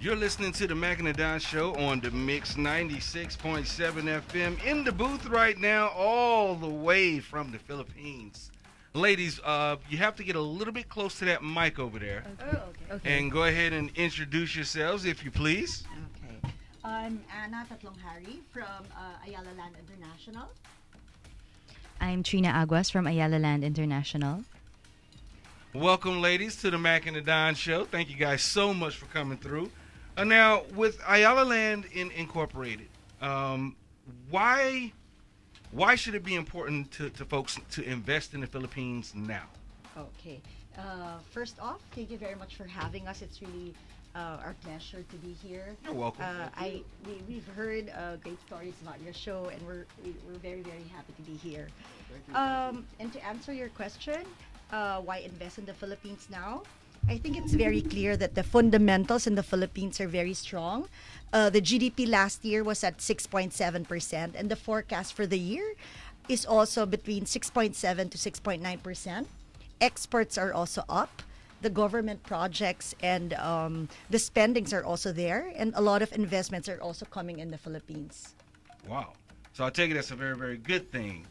You're listening to the Mac and the Don Show on the Mix 96.7 FM in the booth right now, all the way from the Philippines. Ladies, you have to get a little bit close to that mic over there. Okay. And go ahead and introduce yourselves, if you please. Okay. I'm Anna Tatlonghari from Ayala Land International. I'm Trina Aguas from Ayala Land International. Welcome, ladies, to the Mac and the Don Show. Thank you guys so much for coming through. Now, with Ayala Land Incorporated, why should it be important to folks to invest in the Philippines now? Okay. First off, thank you very much for having us. It's really our pleasure to be here. You're welcome. We've heard great stories about your show, and we're very, very happy to be here. Thank you. And to answer your question, why invest in the Philippines now? I think it's very clear that the fundamentals in the Philippines are very strong. The GDP last year was at 6.7%, and the forecast for the year is also between 6.7 to 6.9%. Exports are also up. The government projects and the spendings are also there, and a lot of investments are also coming in the Philippines. Wow. So I take it that's a very, very good thing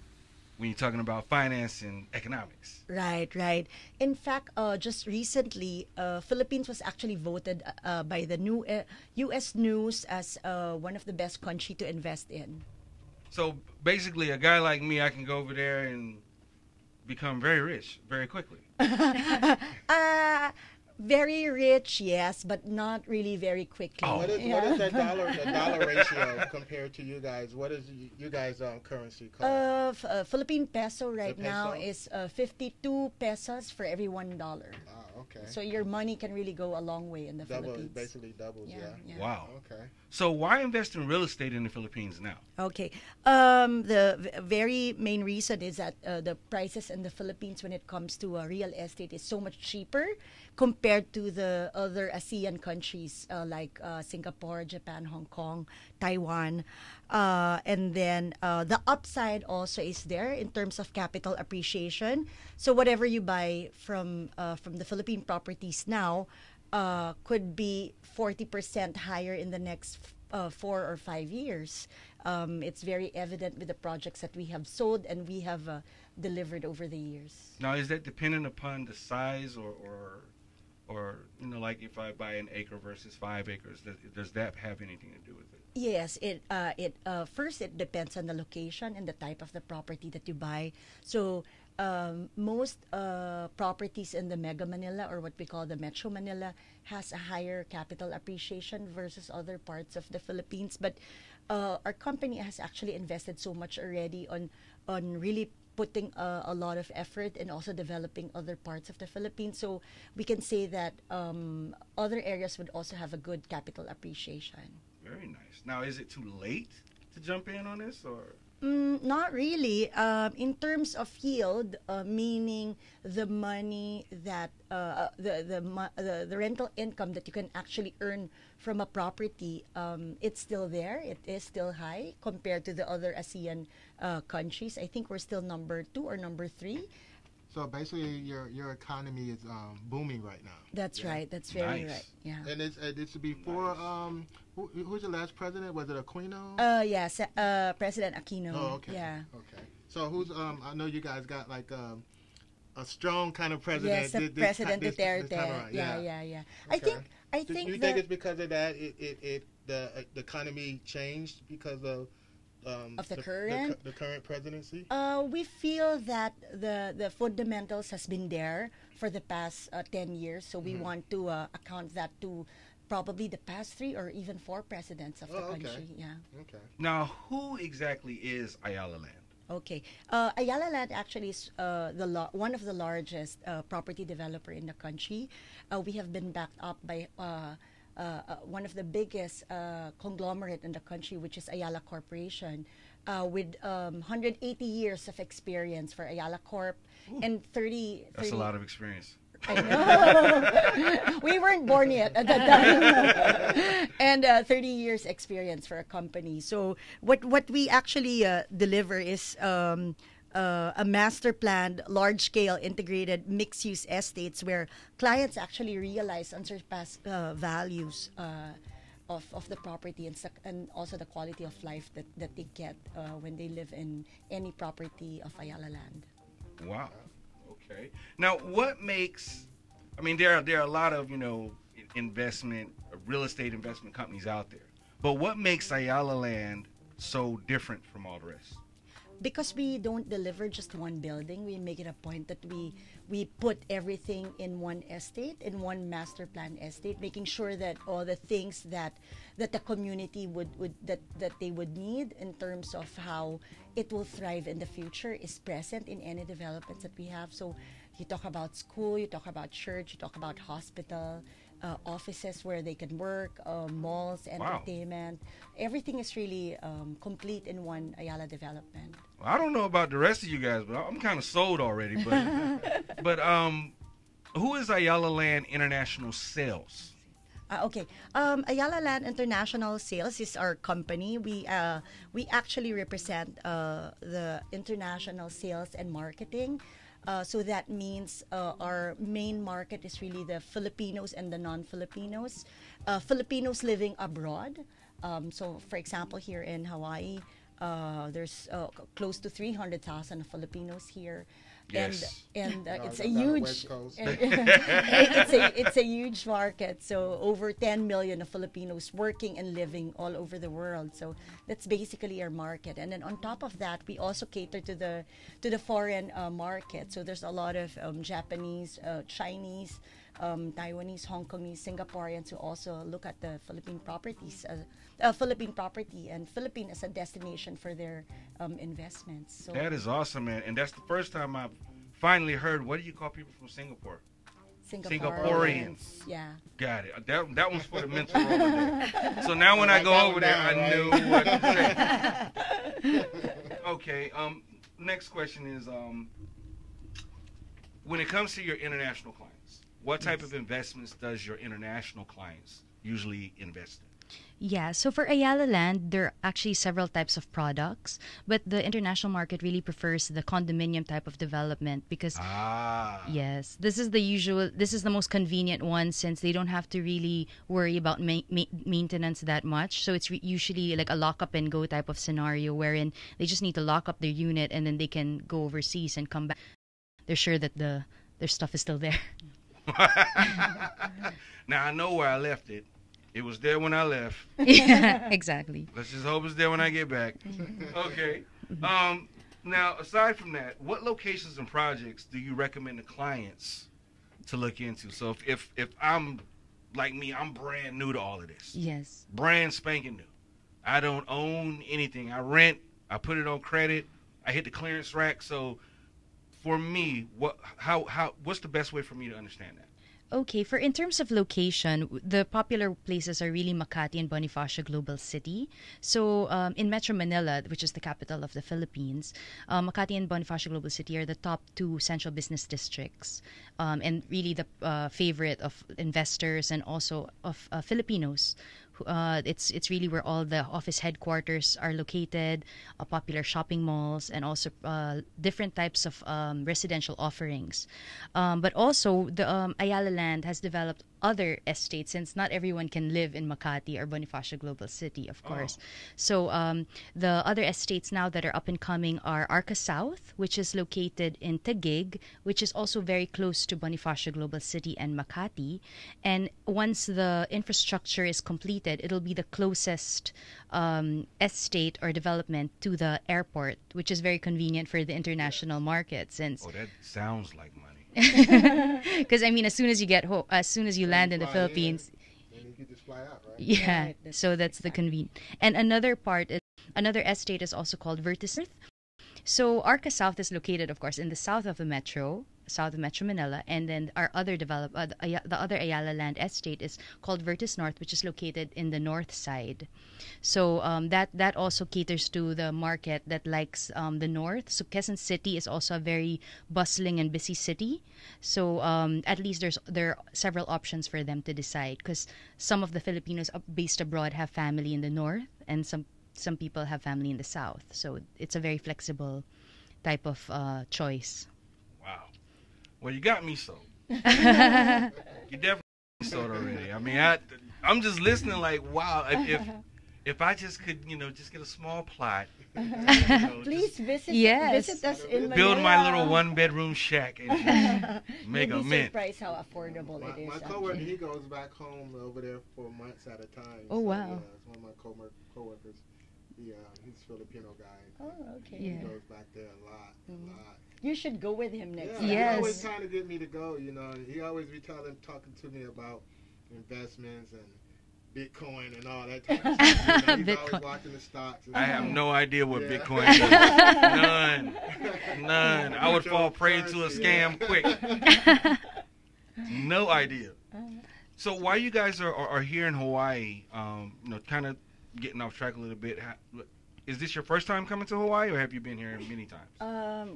when you're talking about finance and economics. Right. In fact, just recently, Philippines was actually voted by the new U.S. News as one of the best country to invest in. So basically, a guy like me, I can go over there and become very rich very quickly. Very rich, yes, but not really very quickly. Oh. What is the dollar ratio compared to you guys? What is you guys' currency called? Philippine peso right The now peso? is 52 pesos for every $1. Okay. So your money can really go a long way in the Philippines. Basically doubles, yeah. Wow. Okay. So why invest in real estate in the Philippines now? Okay. Very main reason is that the prices in the Philippines when it comes to real estate is so much cheaper compared to the other ASEAN countries like Singapore, Japan, Hong Kong, Taiwan. And then the upside also is there in terms of capital appreciation. So whatever you buy from the Philippine properties now could be 40% higher in the next 4 or 5 years. It's very evident with the projects that we have sold and we have delivered over the years. Now, is that dependent upon the size or like if I buy an acre versus 5 acres, does that have anything to do with it? Yes, first it depends on the location and the type of the property that you buy. So most properties in the Mega Manila, or what we call the Metro Manila, has a higher capital appreciation versus other parts of the Philippines. But our company has actually invested so much already on really putting a lot of effort and also developing other parts of the Philippines. So we can say that other areas would also have a good capital appreciation. Very nice. Now, is it too late to jump in on this, or? Not really. In terms of yield, meaning the money that the rental income that you can actually earn from a property, it's still there. It is still high compared to the other ASEAN countries. I think we're still number 2 or number 3. So basically, your economy is booming right now. That's right. That's very Nice. right. Yeah. And it's before who's your last president? Was it Aquino? Yes. President Aquino. Oh, okay. Yeah. Okay. So who's I know you guys got like a strong kind of president. Yes, the President Duterte. This time around. Yeah. Okay. I Do think you think it's because of that the economy changed because of the current presidency? We feel that the fundamentals has been there for the past 10 years, so we want to account that to probably the past 3 or even 4 presidents of the country. Okay. Yeah. Okay. Now, who exactly is Ayala Land? Okay. Ayala Land actually is one of the largest property developer in the country. We have been backed up by one of the biggest conglomerate in the country, which is Ayala Corporation, with 180 years of experience for Ayala Corp. Ooh. And 30. That's a lot of experience. I know. We weren't born yet at that time. And 30 years experience for a company. So what we actually deliver is a master planned, large-scale, integrated, mixed-use estates where clients actually realize unsurpassed values of the property and also the quality of life that they get when they live in any property of Ayala land. Wow. Okay. Now, what makes? I mean, there are a lot of investment, real estate investment companies out there, but what makes Ayala Land so different from all the rest? Because we don't deliver just one building, we make it a point that we put everything in one estate, in one master plan estate, making sure that all the things that the community would that they would need in terms of how it will thrive in the future is present in any developments that we have. So you talk about school, you talk about church, you talk about hospital, offices where they can work, malls, entertainment. Wow. Everything is really complete in one Ayala development. Well, I don't know about the rest of you guys, but I'm kind of sold already. But who is Ayala Land International Sales? Okay. Ayala Land International Sales is our company. We actually represent the international sales and marketing. So that means our main market is really the Filipinos and the non-Filipinos. Filipinos living abroad. So, for example, here in Hawaii, there's close to 300,000 Filipinos here. Yes. And No, it's that's a not huge West Coast. it's a huge market. So over 10 million of Filipinos working and living all over the world. So that's basically our market. And then on top of that, we also cater to the foreign market. So there's a lot of Japanese, Chinese, Taiwanese, Hong Kongese, Singaporeans who also look at the Philippine properties, Philippine property and Philippine as a destination for their investments. So that is awesome, man. And that's the first time I've finally heard. What do you call people from Singapore? Singaporeans. Yeah. Got it. That one's for the mental over there. So now when I go over there, I knew what to say. Okay. Next question is, when it comes to your international clients, what type of investments does your international clients usually invest in? Yeah, so for Ayala Land, there are actually several types of products, but the international market really prefers the condominium type of development because, yes, this is the most convenient one since they don't have to really worry about maintenance that much. So it's usually like a lock up and go type of scenario wherein they just need to lock up their unit and then they can go overseas and come back. They're sure that their stuff is still there. Now I know where I left it. It was there when I left. Yeah, exactly. Let's just hope it's there when I get back. Okay. Now, aside from that, what locations and projects do you recommend to clients to look into? So if I'm like me, I'm brand new to all of this. Yes. Brand spanking new. I don't own anything. I rent. I put it on credit. I hit the clearance rack. So for me, what's the best way for me to understand that? Okay, in terms of location, the popular places are really Makati and Bonifacio Global City. So in Metro Manila, which is the capital of the Philippines, Makati and Bonifacio Global City are the top two central business districts, and really the favorite of investors and also of Filipinos. It's really where all the office headquarters are located, popular shopping malls, and also different types of residential offerings. But also, the Ayala Land has developed other estates since not everyone can live in Makati or Bonifacio Global City, of course. So the other estates now that are up and coming are Arca South, which is located in Taguig, which is also very close to Bonifacio Global City and Makati. And once the infrastructure is completed, it'll be the closest estate or development to the airport, which is very convenient for the international market. Since that sounds like money. Because I mean, as soon as you land in the Philippines, then you can just fly out, right? yeah. Right, that's So that's the convenient. And another estate is also called Vertis North. So Arca South is located, of course, in the south of Metro Manila, and then our other the other Ayala Land estate is called Vertis North, which is located in the north side. So that also caters to the market that likes the north. So Quezon City is also a very bustling and busy city. So at least there are several options for them to decide, because some of the Filipinos based abroad have family in the north, and some people have family in the south. So it's a very flexible type of choice. Wow. Well, you got me sold. You definitely sold already. I mean, I'm just listening like, wow. If I just could, just get a small plot. Please visit us in Manila. Build my little one-bedroom shack and just make a You'll be mint. surprised how affordable it is. My coworker, he goes back home over there for months at a time. Oh, wow. Yeah, it's one of my coworkers. Yeah, he's a Filipino guy. Oh, okay. He goes back there a lot. You should go with him next Yeah, time. Yes. he's always trying to get me to go, He always be talking to me about investments and Bitcoin and all that type of stuff. He's always watching the stocks. I have no idea what Bitcoin is. None. I would fall prey to a scam quick. No idea. So while you guys are here in Hawaii, kind of getting off track a little bit, is this your first time coming to Hawaii, or have you been here many times?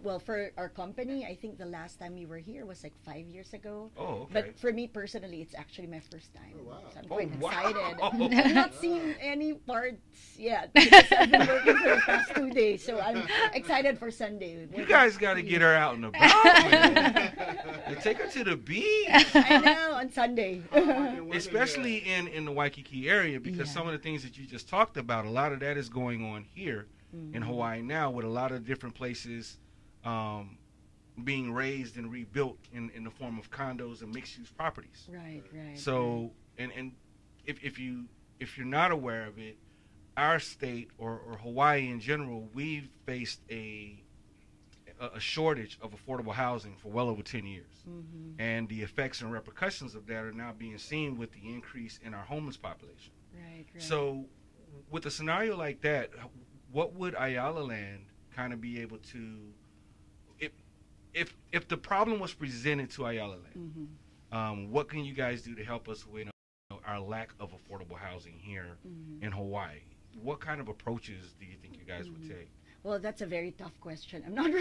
Well, for our company, I think the last time we were here was like 5 years ago. Oh, okay. But for me personally, it's actually my first time. Oh, wow. So I'm quite excited. Wow. I've not seen any parts yet because I've been working for the past 2 days. So I'm excited for Sunday. You guys got to get her out and about, man. And take her to the beach. I know, on Sunday. Especially in the Waikiki area, because some of the things that you just talked about, a lot of that is going on here in Hawaii now, with a lot of different places being raised and rebuilt in the form of condos and mixed-use properties. Right. So, and if you're not aware of it, our state or Hawaii in general, we've faced a shortage of affordable housing for well over 10 years. And the effects and repercussions of that are now being seen with the increase in our homeless population. Right. So with a scenario like that, what would Ayala Land kind of be able to, if the problem was presented to Ayala Land, what can you guys do to help us with our lack of affordable housing here in Hawaii? What kind of approaches do you think you guys would take? Well, that's a very tough question. I'm not